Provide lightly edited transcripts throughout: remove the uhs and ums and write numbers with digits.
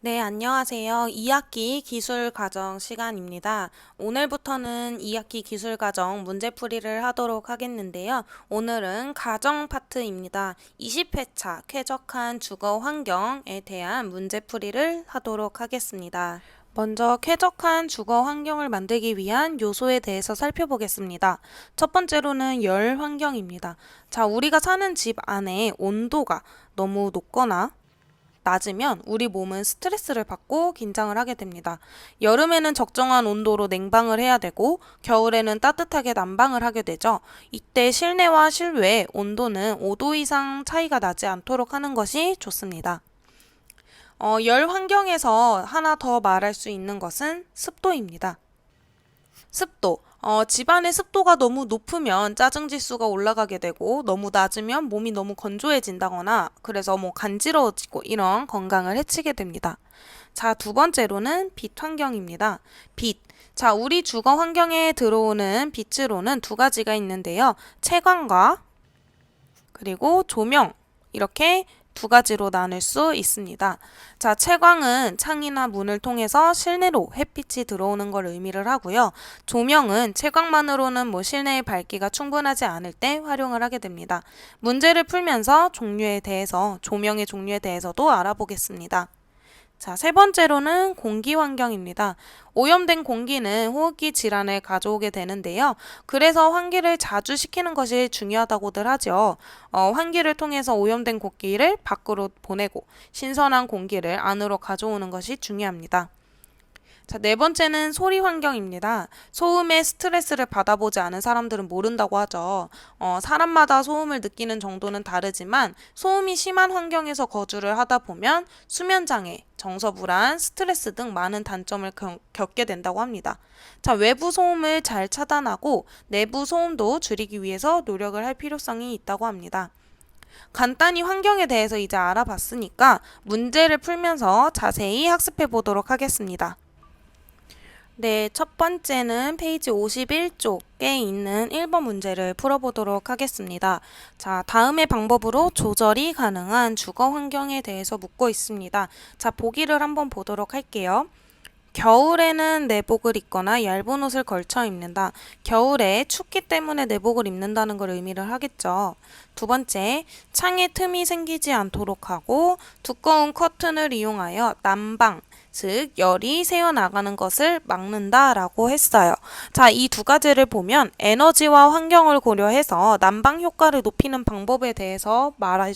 네, 안녕하세요. 2학기 기술과정 시간입니다. 오늘부터는 2학기 기술과정 문제풀이를 하도록 하겠는데요. 오늘은 가정 파트입니다. 20회차 쾌적한 주거 환경에 대한 문제풀이를 하도록 하겠습니다. 먼저 쾌적한 주거 환경을 만들기 위한 요소에 대해서 살펴보겠습니다. 첫 번째로는 열 환경입니다. 자, 우리가 사는 집 안에 온도가 너무 높거나 낮으면 우리 몸은 스트레스를 받고 긴장을 하게 됩니다. 여름에는 적정한 온도로 냉방을 해야 되고 겨울에는 따뜻하게 난방을 하게 되죠. 이때 실내와 실외 온도는 5도 이상 차이가 나지 않도록 하는 것이 좋습니다. 열 환경에서 하나 더 말할 수 있는 것은 습도입니다. 습도. 집안의 습도가 너무 높으면 짜증 지수가 올라가게 되고 너무 낮으면 몸이 너무 건조해진다거나 그래서 간지러워지고 이런 건강을 해치게 됩니다. 자, 두 번째로는 빛 환경입니다. 빛. 자, 우리 주거 환경에 들어오는 빛으로는 두 가지가 있는데요. 채광과 그리고 조명. 이렇게 두 가지로 나눌 수 있습니다. 자, 채광은 창이나 문을 통해서 실내로 햇빛이 들어오는 걸 의미를 하고요. 조명은 채광만으로는 실내의 밝기가 충분하지 않을 때 활용을 하게 됩니다. 문제를 풀면서 조명의 종류에 대해서도 알아보겠습니다. 자, 세 번째로는 공기 환경입니다. 오염된 공기는 호흡기 질환을 가져오게 되는데요. 그래서 환기를 자주 시키는 것이 중요하다고들 하죠. 환기를 통해서 오염된 공기를 밖으로 보내고 신선한 공기를 안으로 가져오는 것이 중요합니다. 자, 네 번째는 소리 환경입니다. 소음에 스트레스를 받아보지 않은 사람들은 모른다고 하죠. 사람마다 소음을 느끼는 정도는 다르지만 소음이 심한 환경에서 거주를 하다 보면 수면장애, 정서불안, 스트레스 등 많은 단점을 겪게 된다고 합니다. 자, 외부 소음을 잘 차단하고 내부 소음도 줄이기 위해서 노력을 할 필요성이 있다고 합니다. 간단히 환경에 대해서 이제 알아봤으니까 문제를 풀면서 자세히 학습해 보도록 하겠습니다. 네, 첫 번째는 페이지 51쪽에 있는 1번 문제를 풀어보도록 하겠습니다. 자, 다음의 방법으로 조절이 가능한 주거 환경에 대해서 묻고 있습니다. 자, 보기를 한번 보도록 할게요. 겨울에는 내복을 입거나 얇은 옷을 걸쳐 입는다. 겨울에 춥기 때문에 내복을 입는다는 걸 의미를 하겠죠. 두 번째, 창에 틈이 생기지 않도록 하고 두꺼운 커튼을 이용하여 난방, 즉 열이 새어나가는 것을 막는다라고 했어요. 자, 이 두 가지를 보면 에너지와 환경을 고려해서 난방 효과를 높이는 방법에 대해서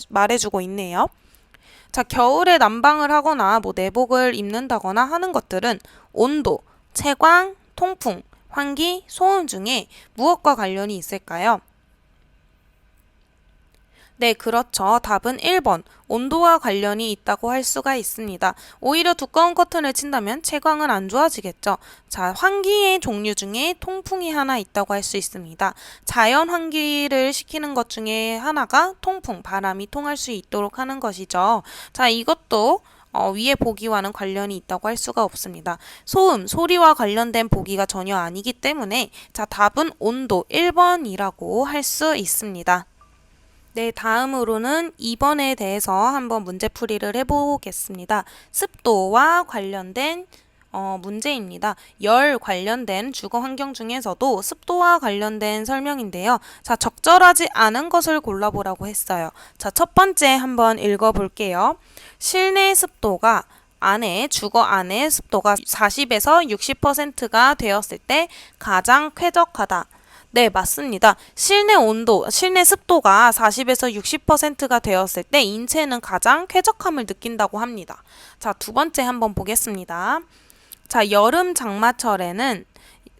말해주고 있네요. 자, 겨울에 난방을 하거나 내복을 입는다거나 하는 것들은 온도, 채광, 통풍, 환기, 소음 중에 무엇과 관련이 있을까요? 네, 그렇죠. 답은 1번. 온도와 관련이 있다고 할 수가 있습니다. 오히려 두꺼운 커튼을 친다면 채광은 안 좋아지겠죠. 자, 환기의 종류 중에 통풍이 하나 있다고 할 수 있습니다. 자연 환기를 시키는 것 중에 하나가 통풍, 바람이 통할 수 있도록 하는 것이죠. 자, 이것도 위의 보기와는 관련이 있다고 할 수가 없습니다. 소음, 소리와 관련된 보기가 전혀 아니기 때문에 자, 답은 온도 1번이라고 할 수 있습니다. 네, 다음으로는 2번에 대해서 한번 문제풀이를 해보겠습니다. 습도와 관련된 문제입니다. 열 관련된 주거 환경 중에서도 습도와 관련된 설명인데요. 자, 적절하지 않은 것을 골라보라고 했어요. 자, 첫 번째 한번 읽어볼게요. 실내 습도가 주거 안의 습도가 40에서 60%가 되었을 때 가장 쾌적하다. 네, 맞습니다. 실내 습도가 40에서 60%가 되었을 때 인체는 가장 쾌적함을 느낀다고 합니다. 자, 두 번째 한번 보겠습니다. 자, 여름 장마철에는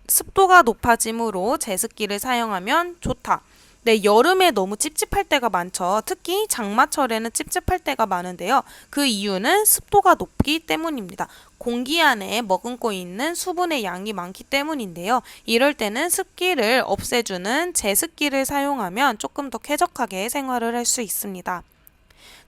습도가 높아지므로 제습기를 사용하면 좋다. 네, 여름에 너무 찝찝할 때가 많죠. 특히 장마철에는 찝찝할 때가 많은데요. 그 이유는 습도가 높기 때문입니다. 공기 안에 머금고 있는 수분의 양이 많기 때문인데요. 이럴 때는 습기를 없애주는 제습기를 사용하면 조금 더 쾌적하게 생활을 할 수 있습니다.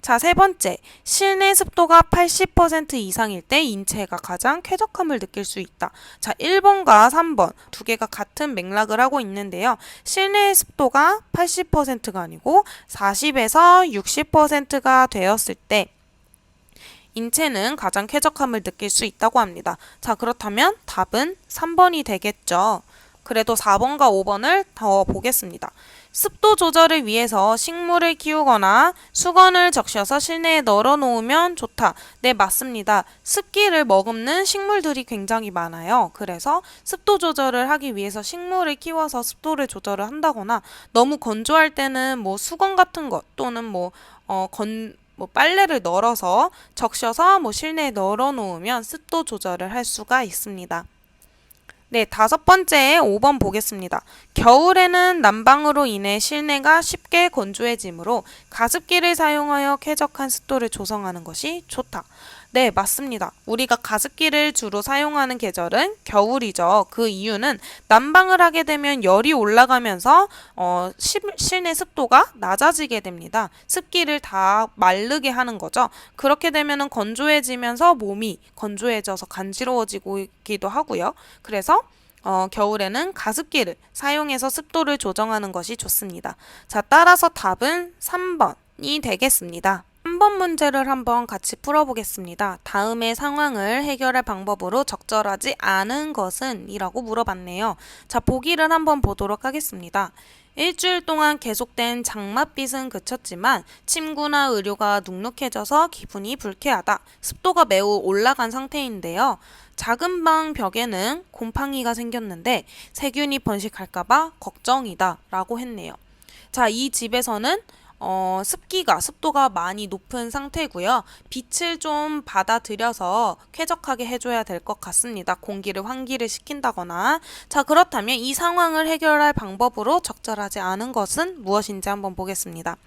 자, 세 번째. 실내 습도가 80% 이상일 때 인체가 가장 쾌적함을 느낄 수 있다. 자, 1번과 3번 두 개가 같은 맥락을 하고 있는데요. 실내 습도가 80%가 아니고 40에서 60%가 되었을 때 인체는 가장 쾌적함을 느낄 수 있다고 합니다. 자, 그렇다면 답은 3번이 되겠죠. 그래도 4번과 5번을 더 보겠습니다. 습도 조절을 위해서 식물을 키우거나 수건을 적셔서 실내에 널어 놓으면 좋다. 네, 맞습니다. 습기를 머금는 식물들이 굉장히 많아요. 그래서 습도 조절을 하기 위해서 식물을 키워서 습도를 조절을 한다거나 너무 건조할 때는 뭐 수건 같은 것 또는 뭐 빨래를 널어서 적셔서 실내에 널어 놓으면 습도 조절을 할 수가 있습니다. 네, 5번째 5번 보겠습니다. 겨울에는 난방으로 인해 실내가 쉽게 건조해지므로 가습기를 사용하여 쾌적한 습도를 조성하는 것이 좋다. 네, 맞습니다. 우리가 가습기를 주로 사용하는 계절은 겨울이죠. 그 이유는 난방을 하게 되면 열이 올라가면서 실내 습도가 낮아지게 됩니다. 습기를 다 마르게 하는 거죠. 그렇게 되면 건조해지면서 몸이 건조해져서 간지러워지기도 하고요. 그래서 겨울에는 가습기를 사용해서 습도를 조정하는 것이 좋습니다. 자, 따라서 답은 3번이 되겠습니다. 3번 문제를 한번 같이 풀어보겠습니다. 다음의 상황을 해결할 방법으로 적절하지 않은 것은? 이라고 물어봤네요. 자, 보기를 한번 보도록 하겠습니다. 일주일 동안 계속된 장맛빛은 그쳤지만 침구나 의류가 눅눅해져서 기분이 불쾌하다. 습도가 매우 올라간 상태인데요. 작은 방 벽에는 곰팡이가 생겼는데 세균이 번식할까봐 걱정이다. 라고 했네요. 자, 이 집에서는 습도가 많이 높은 상태고요. 빛을 좀 받아들여서 쾌적하게 해줘야 될 것 같습니다. 공기를 환기를 시킨다거나. 자, 그렇다면 이 상황을 해결할 방법으로 적절하지 않은 것은 무엇인지 한번 보겠습니다.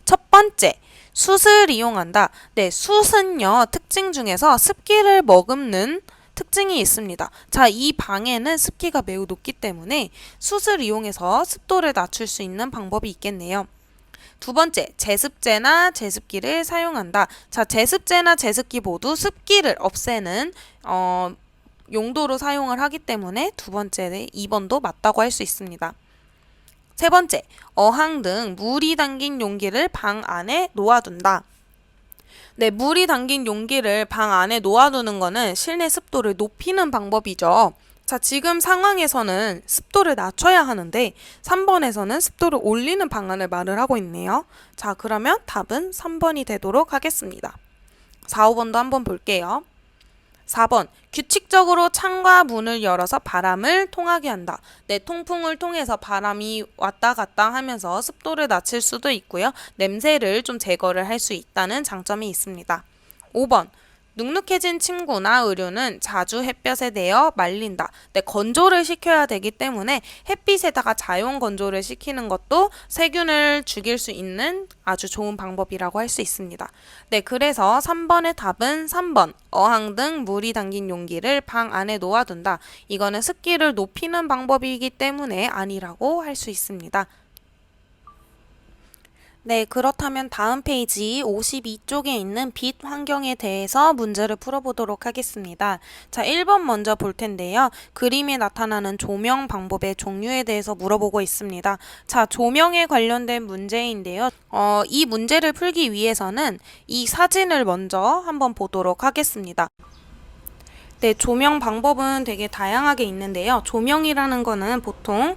첫 번째, 숯을 이용한다. 네, 숯은요, 특징 중에서 습기를 머금는 특징이 있습니다. 자, 이 방에는 습기가 매우 높기 때문에 숯을 이용해서 습도를 낮출 수 있는 방법이 있겠네요. 두 번째, 제습제나 제습기를 사용한다. 자, 제습제나 제습기 모두 습기를 없애는 용도로 사용을 하기 때문에 두 번째, 2번도 맞다고 할 수 있습니다. 세 번째, 어항 등 물이 담긴 용기를 방 안에 놓아둔다. 네, 물이 담긴 용기를 방 안에 놓아두는 것은 실내 습도를 높이는 방법이죠. 자, 지금 상황에서는 습도를 낮춰야 하는데 3번에서는 습도를 올리는 방안을 말을 하고 있네요. 자, 그러면 답은 3번이 되도록 하겠습니다. 4, 5번도 한번 볼게요. 4번, 규칙적으로 창과 문을 열어서 바람을 통하게 한다. 네, 통풍을 통해서 바람이 왔다 갔다 하면서 습도를 낮출 수도 있고요. 냄새를 좀 제거를 할 수 있다는 장점이 있습니다. 5번, 눅눅해진 침구나 의류는 자주 햇볕에 대어 말린다. 네, 건조를 시켜야 되기 때문에 햇빛에다가 자연 건조를 시키는 것도 세균을 죽일 수 있는 아주 좋은 방법이라고 할 수 있습니다. 네, 그래서 3번의 답은 3번, 어항 등 물이 담긴 용기를 방 안에 놓아둔다. 이거는 습기를 높이는 방법이기 때문에 아니라고 할 수 있습니다. 네, 그렇다면 다음 페이지 52쪽에 있는 빛 환경에 대해서 문제를 풀어보도록 하겠습니다. 자, 1번 먼저 볼 텐데요. 그림에 나타나는 조명 방법의 종류에 대해서 물어보고 있습니다. 자, 조명에 관련된 문제인데요. 이 문제를 풀기 위해서는 이 사진을 먼저 한번 보도록 하겠습니다. 네, 조명 방법은 되게 다양하게 있는데요. 조명이라는 거는 보통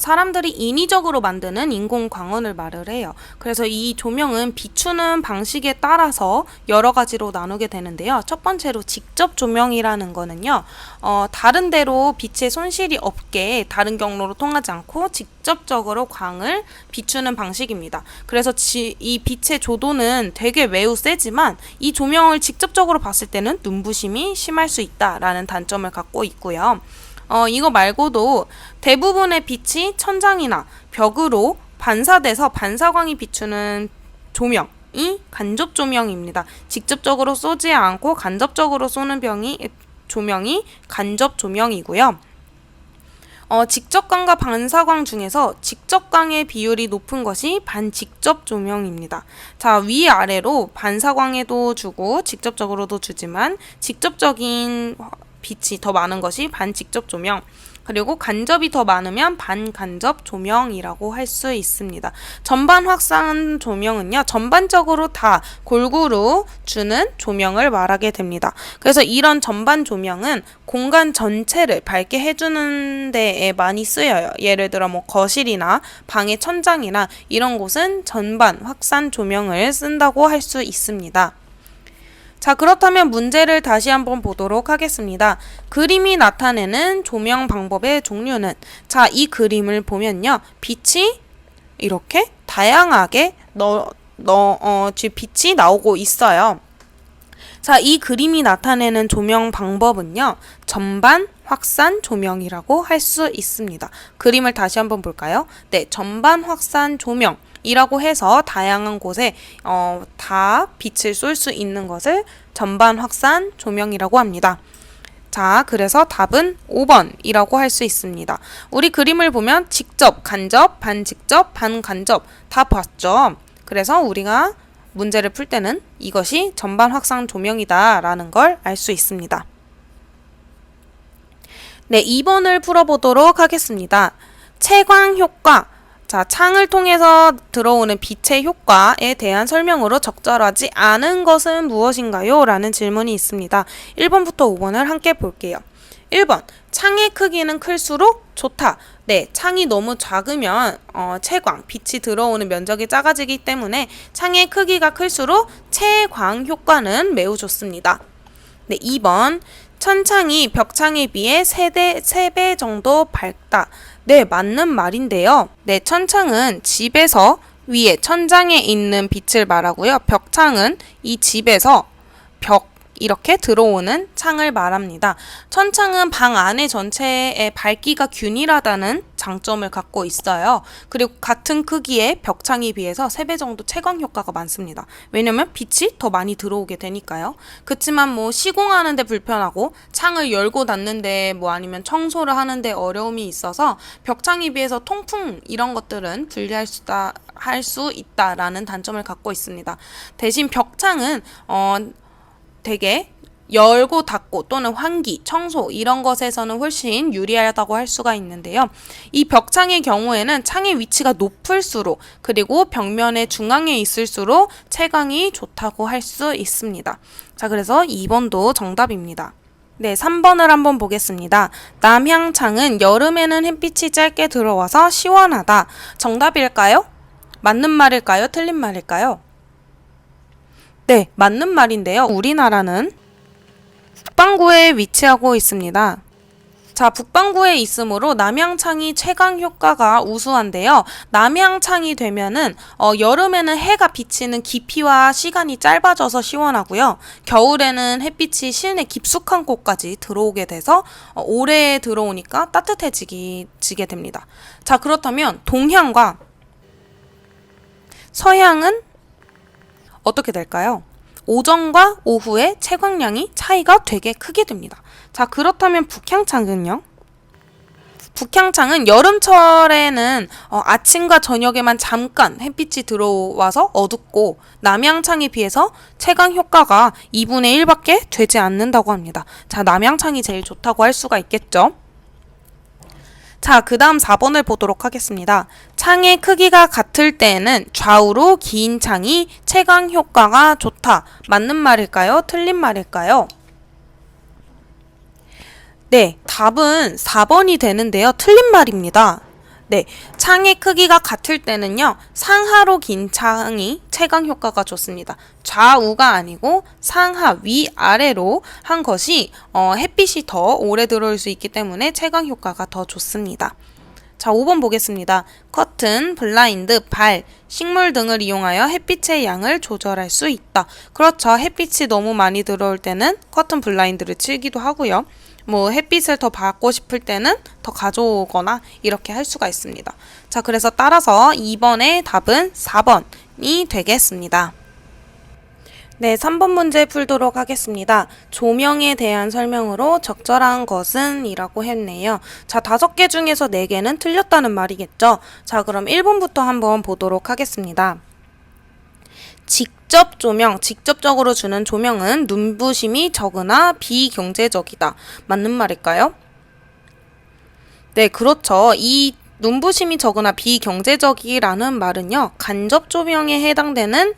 사람들이 인위적으로 만드는 인공 광원을 말을 해요. 그래서 이 조명은 비추는 방식에 따라서 여러 가지로 나누게 되는데요. 첫 번째로 직접 조명이라는 거는요. 다른 데로 빛의 손실이 없게 다른 경로로 통하지 않고 직접적으로 광을 비추는 방식입니다. 그래서 이 빛의 조도는 되게 매우 세지만 이 조명을 직접적으로 봤을 때는 눈부심이 심할 수 있다라는 단점을 갖고 있고요. 이거 말고도 대부분의 빛이 천장이나 벽으로 반사돼서 반사광이 비추는 조명이 간접 조명입니다. 직접적으로 쏘지 않고 간접적으로 쏘는 조명이 간접 조명이고요. 직접광과 반사광 중에서 직접광의 비율이 높은 것이 반직접 조명입니다. 자, 위아래로 반사광에도 주고 직접적으로도 주지만 직접적인 빛이 더 많은 것이 반직접 조명. 그리고 간접이 더 많으면 반간접 조명이라고 할 수 있습니다. 전반 확산 조명은요, 전반적으로 다 골고루 주는 조명을 말하게 됩니다. 그래서 이런 전반 조명은 공간 전체를 밝게 해주는 데에 많이 쓰여요. 예를 들어 뭐 거실이나 방의 천장이나 이런 곳은 전반 확산 조명을 쓴다고 할 수 있습니다. 자, 그렇다면 문제를 다시 한번 보도록 하겠습니다. 그림이 나타내는 조명 방법의 종류는, 자, 이 그림을 보면요, 빛이 이렇게 다양하게 빛이 나오고 있어요. 자, 이 그림이 나타내는 조명 방법은요, 전반 확산 조명이라고 할 수 있습니다. 그림을 다시 한번 볼까요? 네, 전반 확산 조명이라고 해서 다양한 곳에 다 빛을 쏠 수 있는 것을 전반 확산 조명이라고 합니다. 자, 그래서 답은 5번이라고 할 수 있습니다. 우리 그림을 보면 직접, 간접, 반직접, 반간접 다 봤죠? 그래서 우리가 문제를 풀 때는 이것이 전반 확산 조명이다 라는 걸 알 수 있습니다. 네, 2번을 풀어보도록 하겠습니다. 채광 효과. 자, 창을 통해서 들어오는 빛의 효과에 대한 설명으로 적절하지 않은 것은 무엇인가요? 라는 질문이 있습니다. 1번부터 5번을 함께 볼게요. 1번, 창의 크기는 클수록 좋다. 네, 창이 너무 작으면 채광, 빛이 들어오는 면적이 작아지기 때문에 창의 크기가 클수록 채광 효과는 매우 좋습니다. 네, 2번, 천창이 벽창에 비해 3배 정도 밝다. 네, 맞는 말인데요. 네, 천창은 집에서 위에 천장에 있는 빛을 말하고요. 벽창은 이 집에서 이렇게 들어오는 창을 말합니다. 천창은 방 안에 전체의 밝기가 균일하다는 장점을 갖고 있어요. 그리고 같은 크기의 벽창에 비해서 3배 정도 채광 효과가 많습니다. 왜냐면 빛이 더 많이 들어오게 되니까요. 그렇지만 뭐 시공하는데 불편하고 창을 열고 닫는데 뭐 아니면 청소를 하는데 어려움이 있어서 벽창에 비해서 통풍 이런 것들은 불리할 할 수 있다라는 단점을 갖고 있습니다. 대신 벽창은 되게 열고 닫고 또는 환기, 청소 이런 것에서는 훨씬 유리하다고 할 수가 있는데요. 이 벽창의 경우에는 창의 위치가 높을수록 그리고 벽면의 중앙에 있을수록 채광이 좋다고 할 수 있습니다. 자, 그래서 2번도 정답입니다. 네, 3번을 한번 보겠습니다. 남향창은 여름에는 햇빛이 짧게 들어와서 시원하다. 정답일까요? 맞는 말일까요? 틀린 말일까요? 네, 맞는 말인데요. 우리나라는 북반구에 위치하고 있습니다. 자, 북반구에 있으므로 남향창이 채광 효과가 우수한데요. 남향창이 되면은 여름에는 해가 비치는 깊이와 시간이 짧아져서 시원하고요. 겨울에는 햇빛이 실내 깊숙한 곳까지 들어오게 돼서 오래 들어오니까 따뜻해지게 됩니다. 자, 그렇다면 동향과 서향은 어떻게 될까요? 오전과 오후의 채광량이 차이가 되게 크게 됩니다. 자, 그렇다면 북향창은요? 북향창은 여름철에는 아침과 저녁에만 잠깐 햇빛이 들어와서 어둡고 남향창에 비해서 채광 효과가 2분의 1밖에 되지 않는다고 합니다. 자, 남향창이 제일 좋다고 할 수가 있겠죠? 자, 그 다음 4번을 보도록 하겠습니다. 창의 크기가 같을 때에는 좌우로 긴 창이 채광 효과가 좋다. 맞는 말일까요? 틀린 말일까요? 네, 답은 4번이 되는데요. 틀린 말입니다. 네, 창의 크기가 같을 때는요, 상하로 긴 창이 채광 효과가 좋습니다. 좌우가 아니고 상하, 위, 아래로 한 것이 햇빛이 더 오래 들어올 수 있기 때문에 채광 효과가 더 좋습니다. 자, 5번 보겠습니다. 커튼, 블라인드, 발, 식물 등을 이용하여 햇빛의 양을 조절할 수 있다. 그렇죠. 햇빛이 너무 많이 들어올 때는 커튼, 블라인드를 칠기도 하고요. 뭐 햇빛을 더 받고 싶을 때는 더 가져오거나 이렇게 할 수가 있습니다. 자, 그래서 따라서 2번의 답은 4번이 되겠습니다. 네, 3번 문제 풀도록 하겠습니다. 조명에 대한 설명으로 적절한 것은 이라고 했네요. 자, 5개 중에서 4개는 틀렸다는 말이겠죠. 자, 그럼 1번부터 한번 보도록 하겠습니다. 직접 조명, 직접적으로 주는 조명은 눈부심이 적으나 비경제적이다. 맞는 말일까요? 네, 그렇죠. 이 눈부심이 적으나 비경제적이라는 말은요, 간접 조명에 해당되는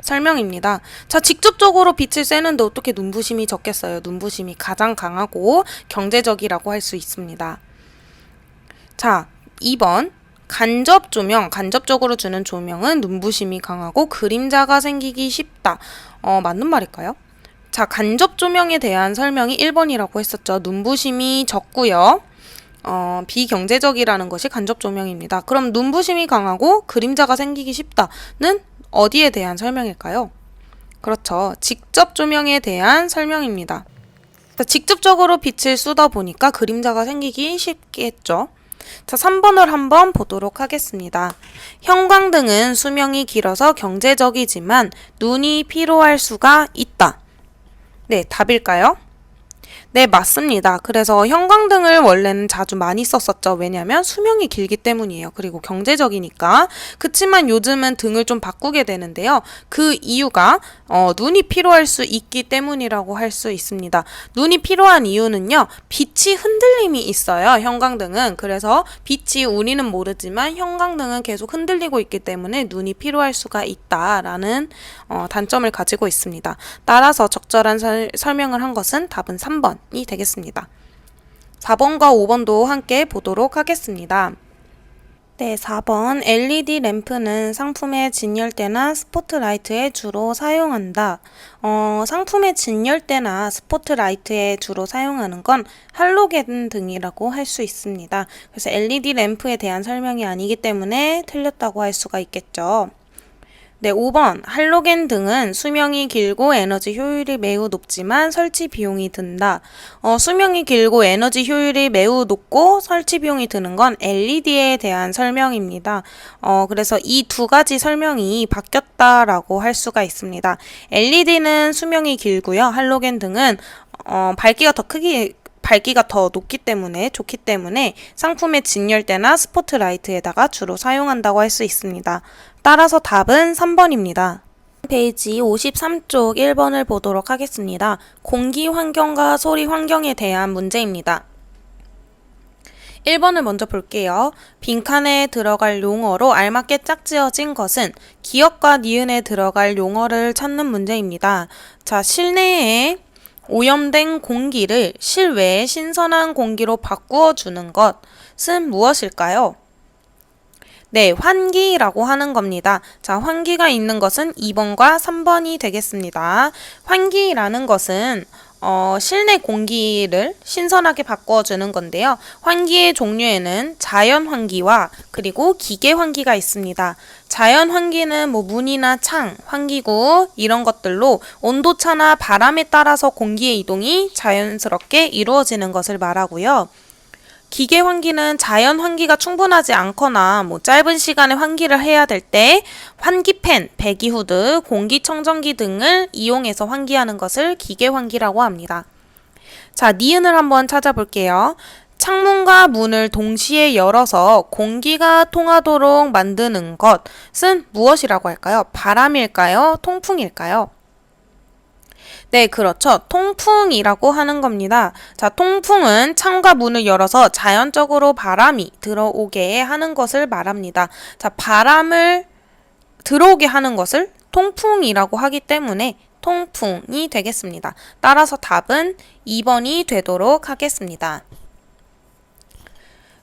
설명입니다. 자, 직접적으로 빛을 쐬는데 어떻게 눈부심이 적겠어요? 눈부심이 가장 강하고 경제적이라고 할 수 있습니다. 자, 2번. 간접 조명, 간접적으로 주는 조명은 눈부심이 강하고 그림자가 생기기 쉽다. 맞는 말일까요? 자, 간접 조명에 대한 설명이 1번이라고 했었죠. 눈부심이 적고요. 비경제적이라는 것이 간접 조명입니다. 그럼 눈부심이 강하고 그림자가 생기기 쉽다는 어디에 대한 설명일까요? 그렇죠. 직접 조명에 대한 설명입니다. 직접적으로 빛을 쏘다 보니까 그림자가 생기기 쉽겠죠. 자, 3번을 한번 보도록 하겠습니다. 형광등은 수명이 길어서 경제적이지만 눈이 피로할 수가 있다. 네, 답일까요? 네, 맞습니다. 그래서 형광등을 원래는 자주 많이 썼었죠. 왜냐면 수명이 길기 때문이에요. 그리고 경제적이니까. 그치만 요즘은 등을 좀 바꾸게 되는데요. 그 이유가 눈이 피로할 수 있기 때문이라고 할 수 있습니다. 눈이 피로한 이유는요. 빛이 흔들림이 있어요. 형광등은. 그래서 빛이 우리는 모르지만 형광등은 계속 흔들리고 있기 때문에 눈이 피로할 수가 있다라는 단점을 가지고 있습니다. 따라서 적절한 설명을 한 것은 답은 3번이 되겠습니다. 4번과 5번도 함께 보도록 하겠습니다. 네, 4번. LED 램프는 상품의 진열대나 스포트라이트에 주로 사용한다. 상품의 진열대나 스포트라이트에 주로 사용하는 건 할로겐 등이라고 할 수 있습니다. 그래서 LED 램프에 대한 설명이 아니기 때문에 틀렸다고 할 수가 있겠죠. 네, 5번. 할로겐 등은 수명이 길고 에너지 효율이 매우 높지만 설치 비용이 든다. 수명이 길고 에너지 효율이 매우 높고 설치 비용이 드는 건 LED에 대한 설명입니다. 그래서 이 두 가지 설명이 바뀌었다라고 할 수가 있습니다. LED는 수명이 길고요. 할로겐 등은 밝기가 더 높기 때문에 좋기 때문에 상품의 진열대나 스포트라이트에다가 주로 사용한다고 할 수 있습니다. 따라서 답은 3번입니다. 페이지 53쪽 1번을 보도록 하겠습니다. 공기 환경과 소리 환경에 대한 문제입니다. 1번을 먼저 볼게요. 빈칸에 들어갈 용어로 알맞게 짝지어진 것은 기역과 니은에 들어갈 용어를 찾는 문제입니다. 자, 실내에 오염된 공기를 실외의 신선한 공기로 바꾸어 주는 것은 무엇일까요? 네, 환기라고 하는 겁니다. 자, 환기가 있는 것은 2번과 3번이 되겠습니다. 환기라는 것은 실내 공기를 신선하게 바꿔주는 건데요. 환기의 종류에는 자연 환기와 그리고 기계 환기가 있습니다. 자연 환기는 문이나 창, 환기구 이런 것들로 온도차나 바람에 따라서 공기의 이동이 자연스럽게 이루어지는 것을 말하고요. 기계 환기는 자연 환기가 충분하지 않거나 짧은 시간에 환기를 해야 될 때 환기팬, 배기후드, 공기청정기 등을 이용해서 환기하는 것을 기계 환기라고 합니다. 자, 니은을 한번 찾아볼게요. 창문과 문을 동시에 열어서 공기가 통하도록 만드는 것은 무엇이라고 할까요? 바람일까요? 통풍일까요? 네, 그렇죠. 통풍이라고 하는 겁니다. 자, 통풍은 창과 문을 열어서 자연적으로 바람이 들어오게 하는 것을 말합니다. 자, 바람을 들어오게 하는 것을 통풍이라고 하기 때문에 통풍이 되겠습니다. 따라서 답은 2번이 되도록 하겠습니다.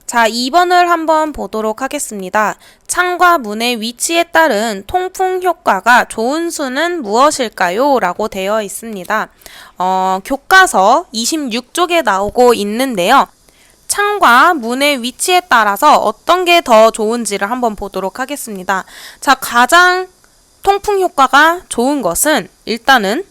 자, 2번을 한번 보도록 하겠습니다. 창과 문의 위치에 따른 통풍 효과가 좋은 수는 무엇일까요? 라고 되어 있습니다. 교과서 26쪽에 나오고 있는데요. 창과 문의 위치에 따라서 어떤 게 더 좋은지를 한번 보도록 하겠습니다. 자, 가장 통풍 효과가 좋은 것은 일단은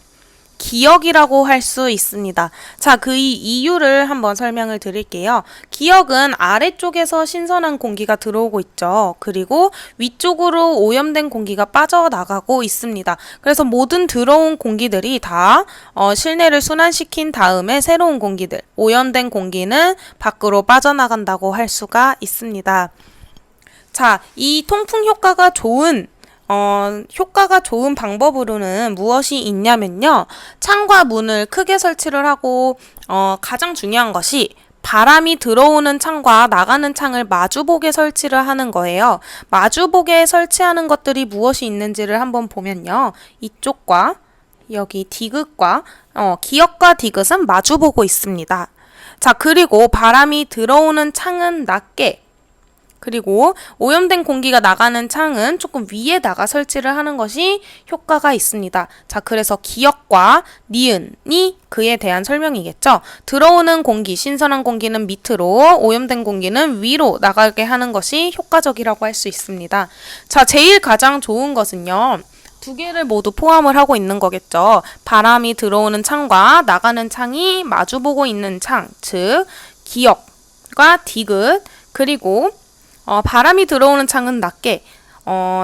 기역이라고 할 수 있습니다. 자, 그 이유를 한번 설명을 드릴게요. 기역은 아래쪽에서 신선한 공기가 들어오고 있죠. 그리고 위쪽으로 오염된 공기가 빠져나가고 있습니다. 그래서 모든 들어온 공기들이 다 실내를 순환시킨 다음에 새로운 공기들, 오염된 공기는 밖으로 빠져나간다고 할 수가 있습니다. 자, 이 통풍 효과가 좋은 방법으로는 무엇이 있냐면요. 창과 문을 크게 설치를 하고 가장 중요한 것이 바람이 들어오는 창과 나가는 창을 마주보게 설치를 하는 거예요. 마주보게 설치하는 것들이 무엇이 있는지를 한번 보면요. 이쪽과 여기 디귿과 기역과 디귿은 마주보고 있습니다. 자, 그리고 바람이 들어오는 창은 낮게, 그리고 오염된 공기가 나가는 창은 조금 위에다가 설치를 하는 것이 효과가 있습니다. 자, 그래서 기역과 니은이 그에 대한 설명이겠죠. 들어오는 공기, 신선한 공기는 밑으로, 오염된 공기는 위로 나가게 하는 것이 효과적이라고 할 수 있습니다. 자, 제일 가장 좋은 것은요. 두 개를 모두 포함을 하고 있는 거겠죠. 바람이 들어오는 창과 나가는 창이 마주보고 있는 창, 즉 기역과 디귿, 그리고 바람이 들어오는 창은 낮게,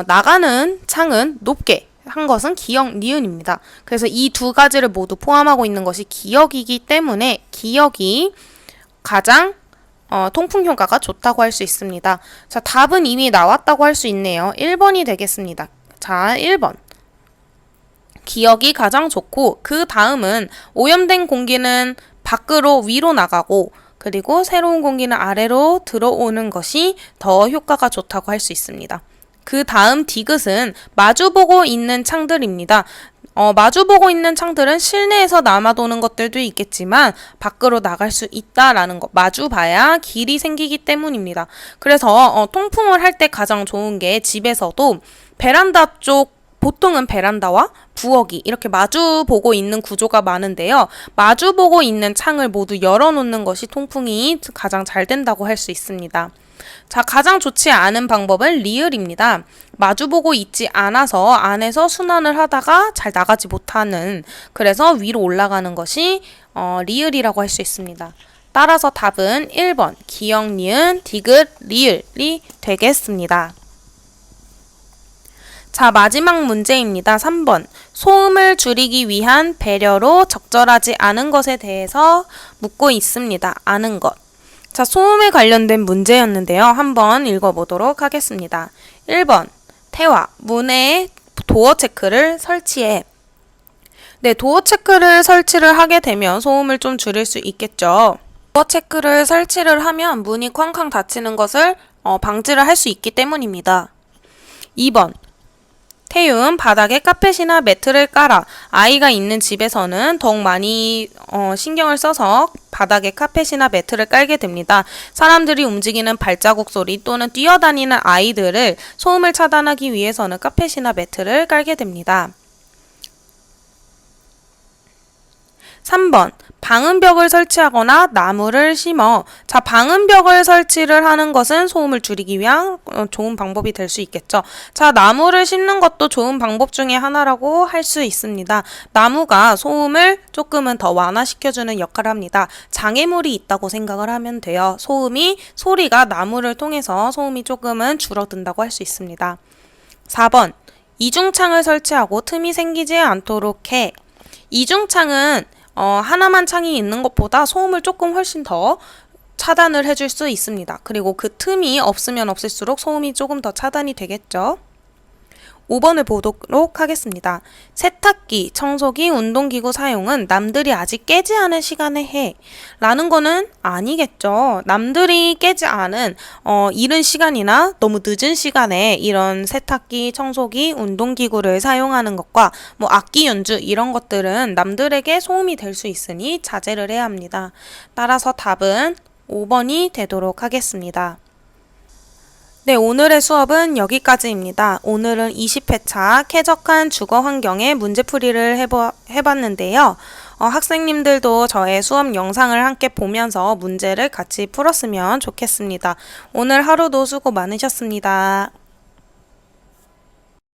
나가는 창은 높게 한 것은 기역, 니은입니다. 그래서 이 두 가지를 모두 포함하고 있는 것이 기역이기 때문에 기역이 가장 통풍 효과가 좋다고 할 수 있습니다. 자, 답은 이미 나왔다고 할 수 있네요. 1번이 되겠습니다. 자, 1번. 기역이 가장 좋고 그 다음은 오염된 공기는 밖으로 위로 나가고 그리고 새로운 공기는 아래로 들어오는 것이 더 효과가 좋다고 할 수 있습니다. 그 다음 디귿은 마주보고 있는 창들입니다. 마주보고 있는 창들은 실내에서 남아도는 것들도 있겠지만 밖으로 나갈 수 있다라는 것, 마주봐야 길이 생기기 때문입니다. 그래서 통풍을 할 때 가장 좋은 게 집에서도 베란다 쪽, 보통은 베란다와 부엌이 이렇게 마주보고 있는 구조가 많은데요. 마주보고 있는 창을 모두 열어놓는 것이 통풍이 가장 잘 된다고 할 수 있습니다. 자, 가장 좋지 않은 방법은 리을입니다. 마주보고 있지 않아서 안에서 순환을 하다가 잘 나가지 못하는, 그래서 위로 올라가는 것이 리을이라고 할 수 있습니다. 따라서 답은 1번 기역, 니은, 디귿, 리을이 되겠습니다. 자, 마지막 문제입니다. 3번. 소음을 줄이기 위한 배려로 적절하지 않은 것에 대해서 묻고 있습니다. 아는 것. 자, 소음에 관련된 문제였는데요. 한번 읽어보도록 하겠습니다. 1번. 태화. 문에 도어 체크를 설치해. 네, 도어 체크를 설치를 하게 되면 소음을 좀 줄일 수 있겠죠. 도어 체크를 설치를 하면 문이 쾅쾅 닫히는 것을 방지를 할 수 있기 때문입니다. 2번. 태움, 바닥에 카펫이나 매트를 깔아. 아이가 있는 집에서는 더욱 많이 신경을 써서 바닥에 카펫이나 매트를 깔게 됩니다. 사람들이 움직이는 발자국 소리 또는 뛰어다니는 아이들을 소음을 차단하기 위해서는 카펫이나 매트를 깔게 됩니다. 3번. 방음벽을 설치하거나 나무를 심어. 자, 방음벽을 설치를 하는 것은 소음을 줄이기 위한 좋은 방법이 될 수 있겠죠. 자, 나무를 심는 것도 좋은 방법 중에 하나라고 할 수 있습니다. 나무가 소음을 조금은 더 완화시켜주는 역할을 합니다. 장애물이 있다고 생각을 하면 돼요. 소리가 나무를 통해서 소음이 조금은 줄어든다고 할 수 있습니다. 4번. 이중창을 설치하고 틈이 생기지 않도록 해. 이중창은 하나만 창이 있는 것보다 소음을 조금 훨씬 더 차단을 해줄 수 있습니다. 그리고 그 틈이 없으면 없을수록 소음이 조금 더 차단이 되겠죠. 5번을 보도록 하겠습니다. 세탁기, 청소기, 운동기구 사용은 남들이 아직 깨지 않은 시간에 해. 라는 거는 아니겠죠. 남들이 깨지 않은 이른 시간이나 너무 늦은 시간에 이런 세탁기, 청소기, 운동기구를 사용하는 것과 뭐 악기 연주 이런 것들은 남들에게 소음이 될 수 있으니 자제를 해야 합니다. 따라서 답은 5번이 되도록 하겠습니다. 네, 오늘의 수업은 여기까지입니다. 오늘은 20회차 쾌적한 주거 환경의 문제풀이를 해봤는데요. 학생님들도 저의 수업 영상을 함께 보면서 문제를 같이 풀었으면 좋겠습니다. 오늘 하루도 수고 많으셨습니다.